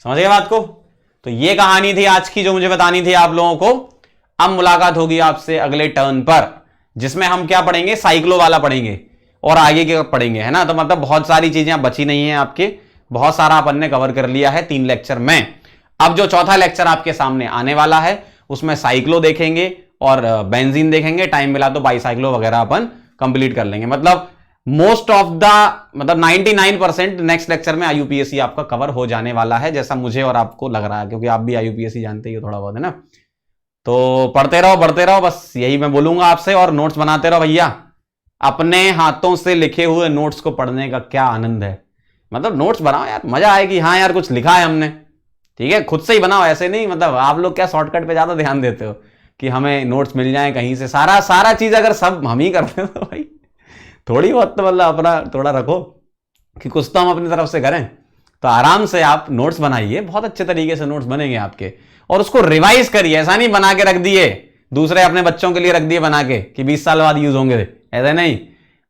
समझ गए बात को? तो ये कहानी थी आज की जो मुझे बतानी थी आप लोगों को। अब मुलाकात होगी आपसे अगले टर्न पर, जिसमें हम क्या पढ़ेंगे, साइक्लो वाला पढ़ेंगे और आगे के पढ़ेंगे, है ना। तो मतलब बहुत सारी चीजें अब बची नहीं है आपके, बहुत सारा अपन ने कवर कर लिया है 3 लेक्चर में। अब जो चौथा लेक्चर आपके सामने आने वाला है उसमें साइक्लो देखेंगे और बेंजीन देखेंगे। टाइम मिला तो बाईसाइक्लो वगैरह अपन कंप्लीट कर लेंगे। मतलब most of the 99% next lecture में आईयूपीएससी आपका कवर हो जाने वाला है, जैसा मुझे और आपको लग रहा है, क्योंकि आप भी आईयूपीएससी जानते ही हो थोड़ा बहुत, है ना। तो पढ़ते रहो बढ़ते रहो, बस यही मैं बोलूंगा आपसे। और नोट्स बनाते रहो भैया। अपने हाथों से लिखे हुए नोट्स को पढ़ने का क्या आनंद है। मतलब नोट्स बनाओ यार, मजा आएगी। हाँ यार कुछ लिखा है हमने, ठीक है, खुद से ही बनाओ, ऐसे नहीं। मतलब आप लोग क्या शॉर्टकट पे ज्यादा ध्यान देते हो कि हमें नोट्स मिल जाए कहीं से। सारा चीज अगर सब हम ही करते हो तो भाई थोड़ी बहुत तो मतलब अपना थोड़ा रखो कि कुछ तो हम अपनी तरफ से करें। तो आराम से आप नोट्स बनाइए, बहुत अच्छे तरीके से नोट्स बनेंगे आपके, और उसको रिवाइज करिए। ऐसा नहीं बना के रख दिए दूसरे अपने बच्चों के लिए रख दिए बना के कि 20 साल बाद यूज होंगे, ऐसा नहीं।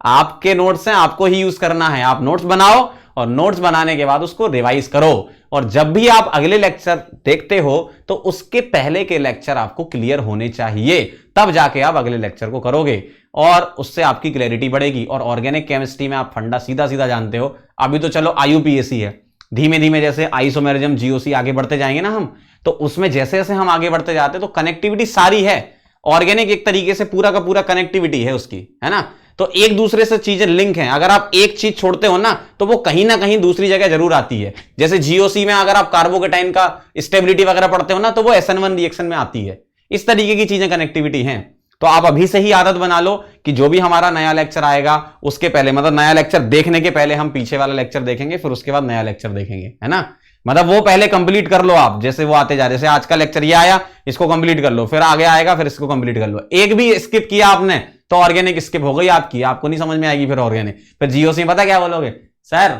आपके नोट्स हैं, आपको ही यूज करना है। आप नोट्स बनाओ और नोट्स बनाने के बाद उसको रिवाइज करो। और जब भी आप अगले लेक्चर देखते हो तो उसके पहले के लेक्चर आपको क्लियर होने चाहिए, तब जाके आप अगले लेक्चर को करोगे और उससे आपकी क्लैरिटी बढ़ेगी। और ऑर्गेनिक केमिस्ट्री में आप फंडा सीधा सीधा जानते हो। अभी तो चलो आईयूपीएससी है, धीमे धीमे जैसे आइसोमेरिज्म जीओसी आगे बढ़ते जाएंगे ना हम, तो उसमें जैसे जैसे हम आगे बढ़ते जाते हैं तो कनेक्टिविटी सारी है। ऑर्गेनिक एक तरीके से पूरा का पूरा कनेक्टिविटी है उसकी, है ना। तो एक दूसरे से चीजें लिंक हैं। अगर आप एक चीज छोड़ते हो ना तो वो कहीं ना कहीं दूसरी जगह जरूर आती है। जैसे जीओसी में अगर आप कार्बोकेटाइन का स्टेबिलिटी वगैरह पढ़ते हो ना तो वो SN1 रिएक्शन में आती है। इस तरीके की चीजें कनेक्टिविटी हैं। तो आप अभी से ही आदत बना लो कि जो भी हमारा नया लेक्चर आएगा उसके पहले, मतलब नया लेक्चर देखने के पहले हम पीछे वाला लेक्चर देखेंगे, फिर उसके बाद नया लेक्चर देखेंगे, है ना। मतलब वो पहले कंप्लीट कर लो आप, जैसे वो आते जा रहे। जैसे आज का लेक्चर ये आया, इसको कंप्लीट कर लो, फिर आगे आएगा, फिर इसको कंप्लीट कर लो। एक भी स्किप किया आपने तो ऑर्गेनिक स्किप हो गई आपकी, आपको नहीं समझ में आएगी फिर ऑर्गेनिक। फिर जीओसी पता क्या बोलोगे, सर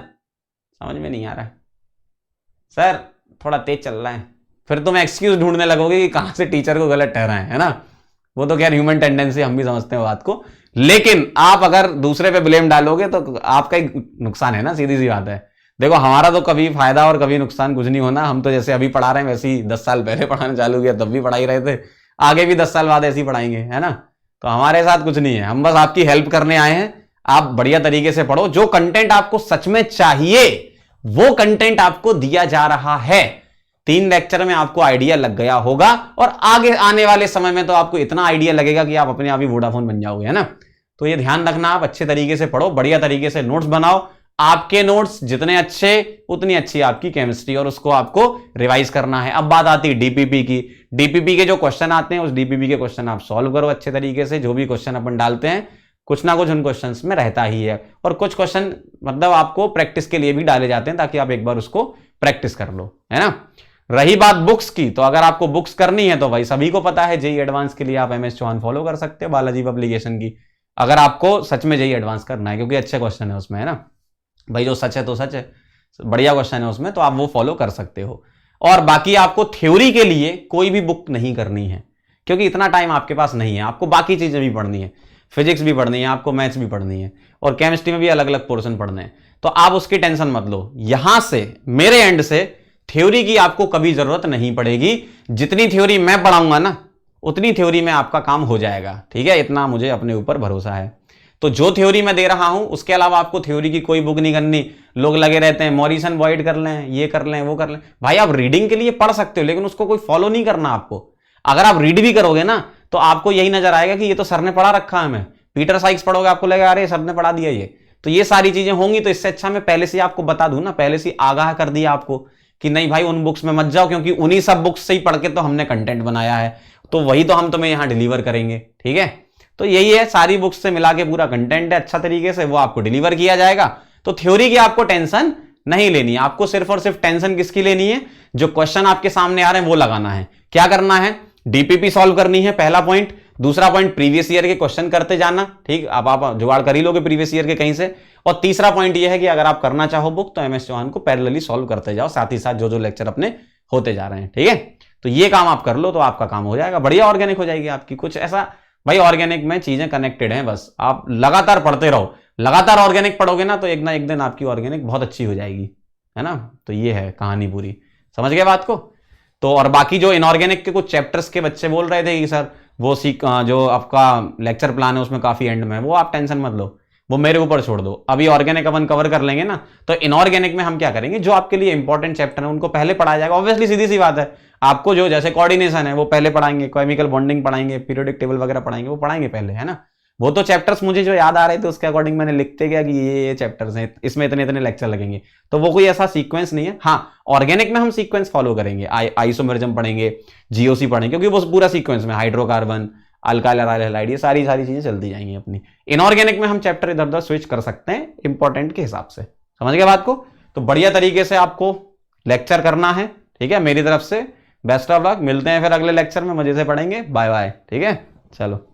समझ में नहीं आ रहा है, सर थोड़ा तेज चल रहा है। फिर तुम एक्सक्यूज ढूंढने लगोगे कि कहां से टीचर को गलत ठहराए, है ना। वो तो खैर ह्यूमन टेंडेंसी, हम भी समझते हैं बात को। लेकिन आप अगर दूसरे पे ब्लेम डालोगे तो आपका ही नुकसान है ना, सीधी सी बात है। देखो हमारा तो कभी फायदा और कभी नुकसान कुछ नहीं होना। हम तो जैसे अभी पढ़ा रहे हैं वैसे ही 10 साल पहले पढ़ाना चालू किया तब भी पढ़ा ही रहे थे, आगे भी 10 साल बाद ऐसे ही पढ़ाएंगे, है ना। तो हमारे साथ कुछ नहीं है, हम बस आपकी हेल्प करने आए हैं। आप बढ़िया तरीके से पढ़ो, जो कंटेंट आपको सच में चाहिए वो कंटेंट आपको दिया जा रहा है। 3 लेक्चर में आपको आइडिया लग गया होगा और आगे आने वाले समय में तो आपको इतना आइडिया लगेगा कि आप अपने आप ही वोडाफोन बन जाओगे, है ना। तो ये ध्यान रखना, आप अच्छे तरीके से पढ़ो, बढ़िया तरीके से नोट्स बनाओ। आपके नोट्स जितने अच्छे उतनी अच्छी आपकी केमिस्ट्री, और उसको आपको रिवाइज करना है। अब बात आती है डीपीपी की। डीपीपी के जो क्वेश्चन आते हैं उस डीपीपी के क्वेश्चन आप सॉल्व करो अच्छे तरीके से। जो भी क्वेश्चन अपन डालते हैं कुछ ना कुछ उन क्वेश्चंस में रहता ही है, और कुछ क्वेश्चन मतलब आपको प्रैक्टिस के लिए भी डाले जाते हैं ताकि आप एक बार उसको प्रैक्टिस कर लो, है ना। रही बात बुक्स की, तो अगर आपको बुक्स करनी है तो भाई सभी को पता है, जेई एडवांस के लिए आप MS चौहान फॉलो कर सकते हो, बालाजी पब्लिकेशन की। अगर आपको सच में जेई एडवांस करना है, क्योंकि अच्छे क्वेश्चन है उसमें, है ना भाई। जो सच है तो सच है, बढ़िया क्वेश्चन है उसमें, तो आप वो फॉलो कर सकते हो। और बाकी आपको थ्योरी के लिए कोई भी बुक नहीं करनी है, क्योंकि इतना टाइम आपके पास नहीं है। आपको बाकी चीजें भी पढ़नी है, फिजिक्स भी पढ़नी है, आपको मैथ्स भी पढ़नी है, और केमिस्ट्री में भी अलग अलग पोर्शन पढ़ने हैं। तो आप उसकी टेंशन मत लो। यहां से मेरे एंड से थ्योरी की आपको कभी जरूरत नहीं पड़ेगी। जितनी थ्योरी मैं पढ़ाऊंगा ना उतनी थ्योरी में आपका काम हो जाएगा, ठीक है। इतना मुझे अपने ऊपर भरोसा है। तो जो थ्योरी मैं दे रहा हूं उसके अलावा आपको थ्योरी की कोई बुक नहीं करनी। लोग लगे रहते हैं मॉरिसन बॉयड कर लें, ये कर लें, वो कर लें। भाई आप रीडिंग के लिए पढ़ सकते हो, लेकिन उसको कोई फॉलो नहीं करना आपको। अगर आप रीड भी करोगे ना तो आपको यही नजर आएगा कि ये तो सर ने पढ़ा रखा है। हमें पीटर साइक्स पढ़ोगे, आपको लगेगा अरे सर ने पढ़ा दिया ये। तो ये सारी चीजें होंगी। तो इससे अच्छा मैं पहले से आपको बता दूं ना, पहले से आगाह कर दिया आपको कि नहीं भाई उन बुक्स में मत जाओ, क्योंकि उन्हीं सब बुक्स से ही पढ़ के तो हमने कंटेंट बनाया है, तो वही तो हम तुम्हें यहां डिलीवर करेंगे, ठीक है। तो यही है, सारी बुक्स से मिला के पूरा कंटेंट है अच्छा तरीके से, वो आपको डिलीवर किया जाएगा। तो थ्योरी की आपको टेंशन नहीं लेनी है। आपको सिर्फ और सिर्फ टेंशन किसकी लेनी है, जो क्वेश्चन आपके सामने आ रहे हैं वो लगाना है। क्या करना है, डीपीपी सॉल्व करनी है, पहला पॉइंट। दूसरा पॉइंट प्रीवियस ईयर के क्वेश्चन करते जाना, ठीक। अब आप जुगाड़ कर ही लोगे प्रीवियस ईयर के कहीं से। और तीसरा पॉइंट ये है कि अगर आप करना चाहो बुक तो MS चौहान को पैरेलली सॉल्व करते जाओ, साथ ही साथ जो जो लेक्चर अपने होते जा रहे हैं, ठीक है। तो ये काम आप कर लो तो आपका काम हो जाएगा, बढ़िया ऑर्गेनिक हो जाएगी आपकी। कुछ ऐसा भाई ऑर्गेनिक में चीजें कनेक्टेड हैं, बस आप लगातार पढ़ते रहो। लगातार ऑर्गेनिक पढ़ोगे ना तो एक ना एक दिन आपकी ऑर्गेनिक बहुत अच्छी हो जाएगी, है ना। तो ये है कहानी पूरी। समझ गए बात को? तो और बाकी जो इनऑर्गेनिक के कुछ चैप्टर्स के बच्चे बोल रहे थे कि सर वो जो आपका लेक्चर प्लान है उसमें काफी एंड में, वो आप टेंशन मत लो, वो मेरे ऊपर छोड़ दो। अभी ऑर्गेनिक अपन कवर कर लेंगे ना, तो इनऑर्गेनिक में हम क्या करेंगे, जो आपके लिए इंपॉर्टेंट चैप्टर है उनको पहले पढ़ाया जाएगा। ऑब्वियसली सीधी सी बात है, आपको जो जैसे कोऑर्डिनेशन है वो पहले पढ़ाएंगे, केमिकल बॉन्डिंग पढ़ाएंगे, पीरियोडिक टेबल वगैरह पढ़ाएंगे, वो पढ़ाएंगे पहले, है ना। वो तो चैप्टर्स मुझे जो याद आ रहे थे उसके अकॉर्डिंग मैंने लिखते गया कि ये चैप्टर्स हैं, इसमें इतने इतने लेक्चर लगेंगे, तो वो कोई ऐसा सीक्वेंस नहीं है। हाँ, ऑर्गेनिक में हम सीक्वेंस फॉलो करेंगे, आइसोमेरिज्म पढ़ेंगे, जीओसी पढ़ेंगे, क्योंकि वो पूरा सीक्वेंस में हाइड्रोकार्बन, अल्काइल हैलाइड, ये सारी चीजें चलती जाएंगी अपनी। इनऑर्गेनिक में हम चैप्टर इधर उधर स्विच कर सकते हैं इंपॉर्टेंट के हिसाब से। समझ गए बात को? तो बढ़िया तरीके से आपको लेक्चर करना है, ठीक है। मेरी तरफ से बेस्ट ऑफ लक, मिलते हैं फिर अगले लेक्चर में, मजे से पढ़ेंगे। बाय बाय, ठीक है, चलो।